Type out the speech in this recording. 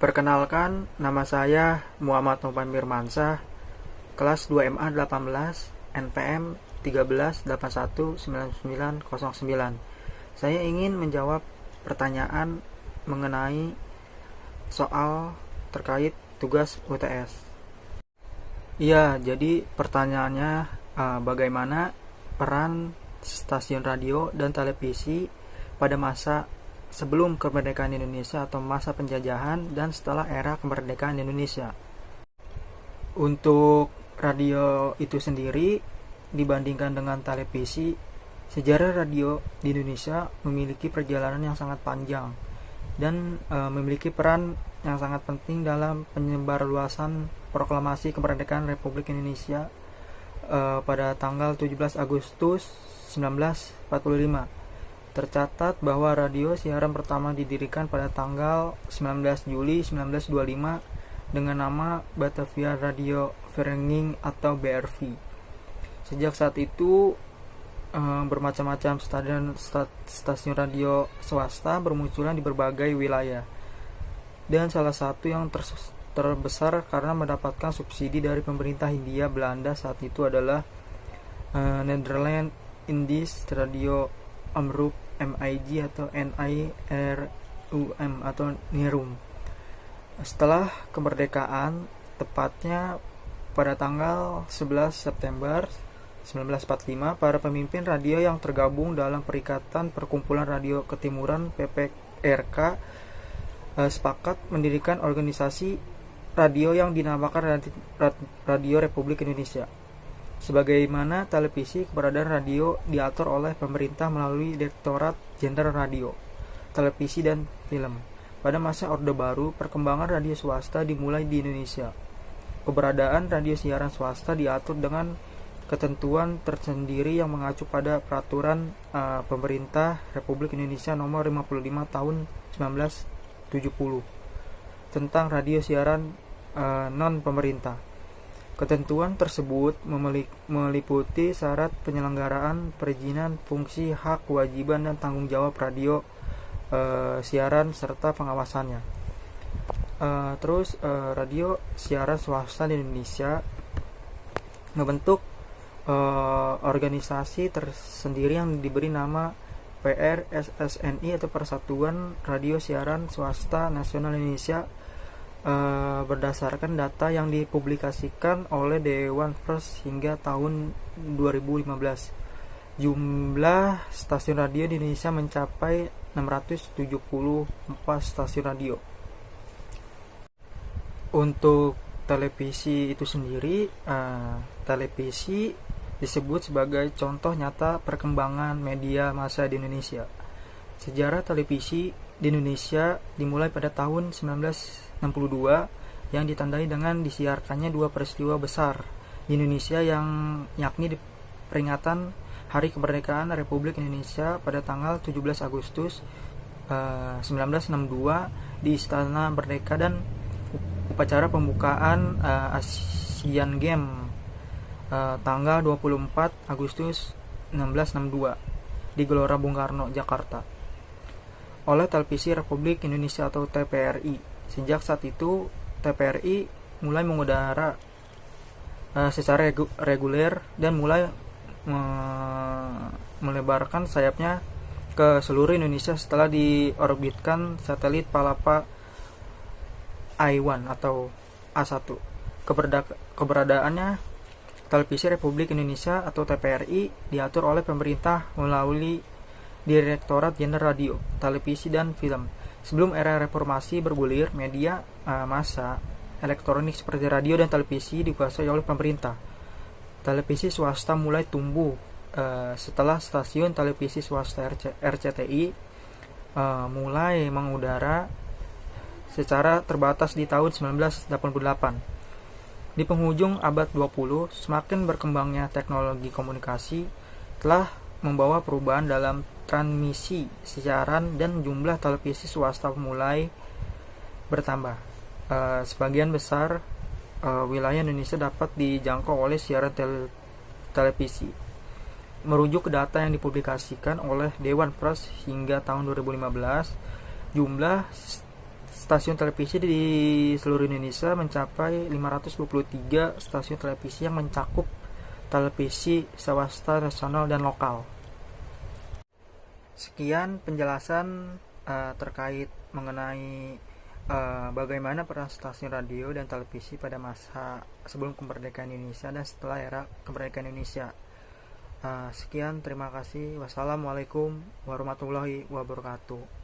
Perkenalkan, nama saya Muhammad Novan Mirmansyah, kelas 2 MA 18, NPM 13819909. Saya ingin menjawab pertanyaan mengenai soal terkait tugas UTS. Iya, jadi pertanyaannya bagaimana peran stasiun radio dan televisi pada masa sebelum kemerdekaan Indonesia atau masa penjajahan dan setelah era kemerdekaan Indonesia. Untuk radio itu sendiri dibandingkan dengan televisi, sejarah radio di Indonesia memiliki perjalanan yang sangat panjang dan memiliki peran yang sangat penting dalam penyebarluasan proklamasi kemerdekaan Republik Indonesia pada tanggal 17 Agustus 1945. Tercatat bahwa radio siaran pertama didirikan pada tanggal 19 Juli 1925 dengan nama Batavia Radio Vereniging atau BRV. Sejak saat itu bermacam-macam stasiun radio swasta bermunculan di berbagai wilayah. Dan salah satu yang terbesar karena mendapatkan subsidi dari pemerintah Hindia Belanda saat itu adalah Nederland Indies Radio Omroep MIG atau NIRUM atau NIRUM. Setelah kemerdekaan, tepatnya pada tanggal 11 September 1945, para pemimpin radio yang tergabung dalam Perikatan Perkumpulan Radio Ketimuran PPRK sepakat mendirikan organisasi radio yang dinamakan Radio Republik Indonesia. Sebagaimana televisi, keberadaan radio diatur oleh pemerintah melalui Direktorat Jenderal Radio, Televisi dan Film. Pada masa Orde Baru, perkembangan radio swasta dimulai di Indonesia. Keberadaan radio siaran swasta diatur dengan ketentuan tersendiri yang mengacu pada Peraturan Pemerintah Republik Indonesia Nomor 55 Tahun 1970 tentang radio siaran non-pemerintah. Ketentuan tersebut meliputi syarat penyelenggaraan, perizinan, fungsi, hak, kewajiban, dan tanggung jawab radio siaran serta pengawasannya. Radio siaran swasta di Indonesia membentuk organisasi tersendiri yang diberi nama PRSSNI atau Persatuan Radio Siaran Swasta Nasional Indonesia. Berdasarkan data yang dipublikasikan oleh Dewan Pers hingga tahun 2015, jumlah stasiun radio di Indonesia mencapai 674 stasiun radio. Untuk televisi itu sendiri, televisi disebut sebagai contoh nyata perkembangan media massa di Indonesia. Sejarah televisi di Indonesia dimulai pada tahun 1962 yang ditandai dengan disiarkannya dua peristiwa besar di Indonesia yakni peringatan Hari Kemerdekaan Republik Indonesia pada tanggal 17 Agustus 1962 di Istana Merdeka dan upacara pembukaan Asian Games tanggal 24 Agustus 1962 di Gelora Bung Karno, Jakarta oleh Televisi Republik Indonesia atau TVRI. Sejak saat itu, TVRI mulai mengudara secara reguler dan mulai melebarkan sayapnya ke seluruh Indonesia setelah diorbitkan satelit Palapa I1 atau A1. Keberadaannya Televisi Republik Indonesia atau TVRI diatur oleh pemerintah melalui Direktorat Jenderal Radio, Televisi dan Film. Sebelum era reformasi bergulir, media massa elektronik seperti radio dan televisi dikuasai oleh pemerintah. Televisi swasta mulai tumbuh setelah stasiun televisi swasta RCTI mulai mengudara secara terbatas di tahun 1988. Di penghujung abad 20, semakin berkembangnya teknologi komunikasi telah membawa perubahan dalam transmisi siaran dan jumlah televisi swasta mulai bertambah. Sebagian besar wilayah Indonesia dapat dijangkau oleh siaran televisi. Merujuk ke data yang dipublikasikan oleh Dewan Pers hingga tahun 2015, jumlah stasiun televisi di seluruh Indonesia mencapai 523 stasiun televisi yang mencakup televisi swasta, nasional, dan lokal. Sekian penjelasan terkait mengenai bagaimana peran stasiun radio dan televisi pada masa sebelum kemerdekaan Indonesia dan setelah era kemerdekaan Indonesia. Sekian, terima kasih. Wassalamualaikum warahmatullahi wabarakatuh.